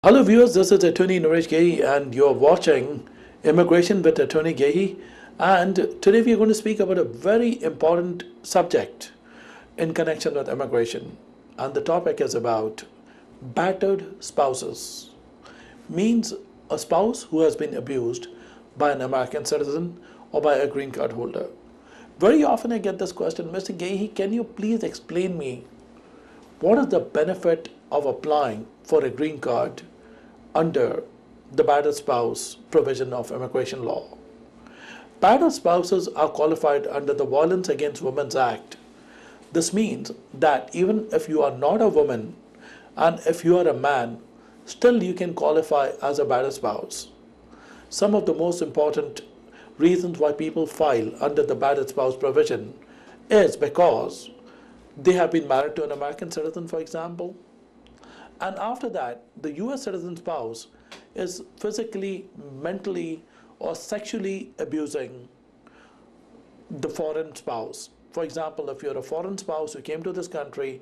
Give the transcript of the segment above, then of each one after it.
Hello viewers, this is Attorney Naresh Gehi and you're watching Immigration with Attorney Gehi, and today we are going to speak about a very important subject in connection with immigration, and the topic is about battered spouses. Means a spouse who has been abused by an American citizen or by a green card holder. Very often I get this question, Mr. Gehi, can you please explain me what is the benefit of applying for a green card under the battered spouse provision of immigration law? Battered spouses are qualified under the Violence Against Women Act. This means that even if you are not a woman and if you are a man, still you can qualify as a battered spouse. Some of the most important reasons why people file under the battered spouse provision is because they have been married to an American citizen, for example, and after that, the US citizen spouse is physically, mentally, or sexually abusing the foreign spouse. For example, if you're a foreign spouse who came to this country,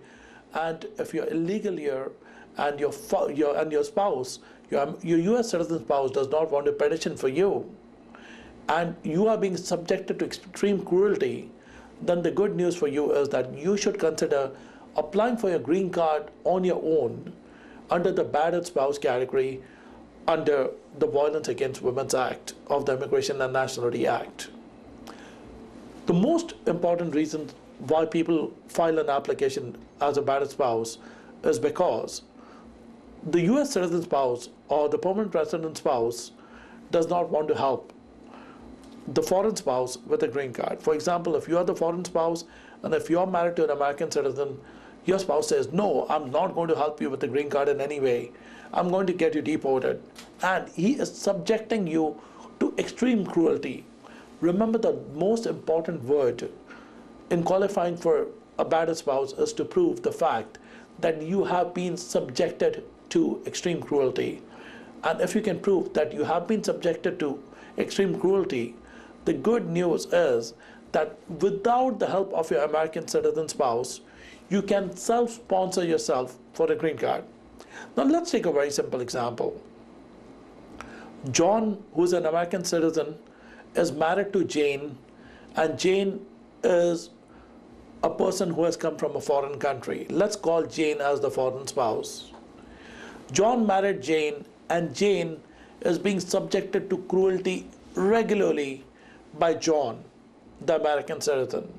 and if you're illegal here, and your spouse, your US citizen spouse does not want to petition for you, and you are being subjected to extreme cruelty, then the good news for you is that you should consider applying for your green card on your own under the battered spouse category under the Violence Against Women Act of the Immigration and Nationality Act. The most important reason why people file an application as a battered spouse is because the US citizen spouse or the permanent resident spouse does not want to help the foreign spouse with a green card. For example, if you are the foreign spouse and if you are married to an American citizen, your spouse says, no, I'm not going to help you with the green card in any way. I'm going to get you deported. And he is subjecting you to extreme cruelty. Remember, the most important word in qualifying for a battered spouse is to prove the fact that you have been subjected to extreme cruelty. And if you can prove that you have been subjected to extreme cruelty, the good news is that without the help of your American citizen spouse, you can self-sponsor yourself for a green card. Now let's take a very simple example. John, who is an American citizen, is married to Jane, and Jane is a person who has come from a foreign country. Let's call Jane as the foreign spouse. John married Jane, and Jane is being subjected to cruelty regularly by John, the American citizen.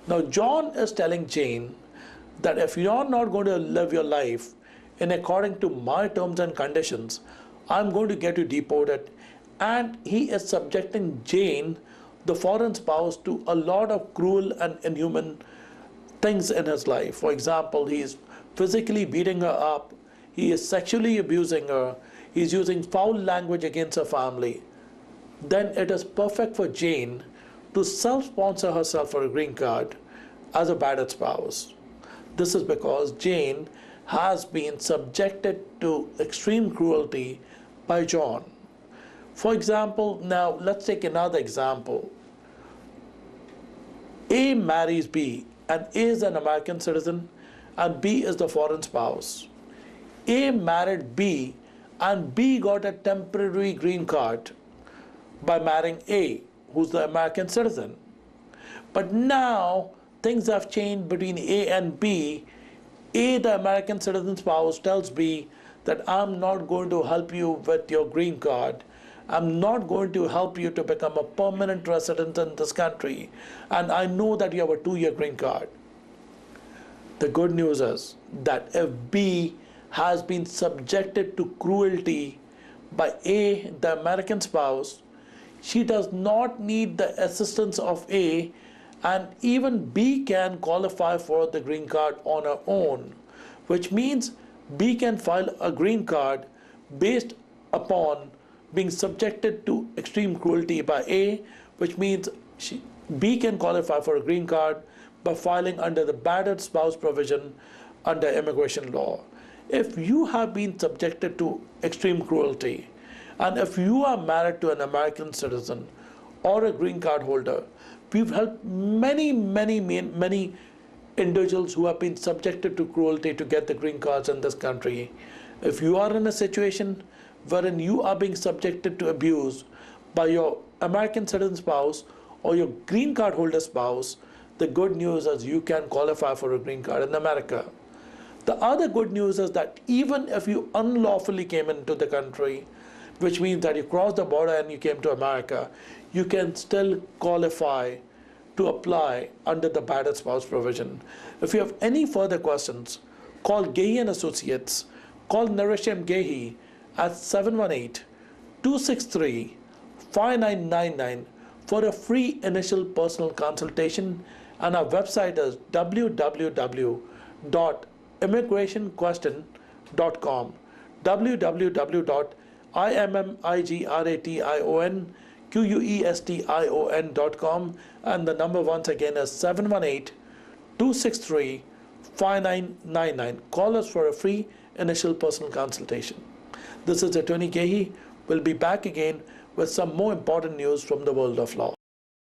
Now John is telling Jane that if you're not going to live your life in according to my terms and conditions, I'm going to get you deported. And he is subjecting Jane, the foreign spouse, to a lot of cruel and inhuman things in his life. For example, he is physically beating her up, he is sexually abusing her, he's using foul language against her family. Then it is perfect for Jane to self-sponsor herself for a green card as a battered spouse. This is because Jane has been subjected to extreme cruelty by John. For example, now let's take another example. A marries B, and A is an American citizen and B is the foreign spouse. A married B and B got a temporary green card by marrying A, who's the American citizen. But now things have changed between A and B. A, the American citizen spouse, tells B that I'm not going to help you with your green card. I'm not going to help you to become a permanent resident in this country. And I know that you have a 2-year green card. The good news is that if B has been subjected to cruelty by A, the American spouse, she does not need the assistance of A, and even B can qualify for the green card on her own, which means B can file a green card based upon being subjected to extreme cruelty by A, which means B can qualify for a green card by filing under the battered spouse provision under immigration law. If you have been subjected to extreme cruelty, and if you are married to an American citizen or a green card holder, we've helped many individuals who have been subjected to cruelty to get the green cards in this country. If you are in a situation wherein you are being subjected to abuse by your American citizen spouse or your green card holder spouse, the good news is you can qualify for a green card in America. The other good news is that even if you unlawfully came into the country, which means that you crossed the border and you came to America, you can still qualify to apply under the battered spouse provision. If you have any further questions, call Gehi and Associates, call Naresh M Gehi at 718-263-5999 for a free initial personal consultation, and our website is www.immigrationquestion.com, www.immigrationquestion.com, and the number once again is 718-263-5999. Call us for a free initial personal consultation. This is Attorney Gehi. We'll be back again with some more important news from the world of law.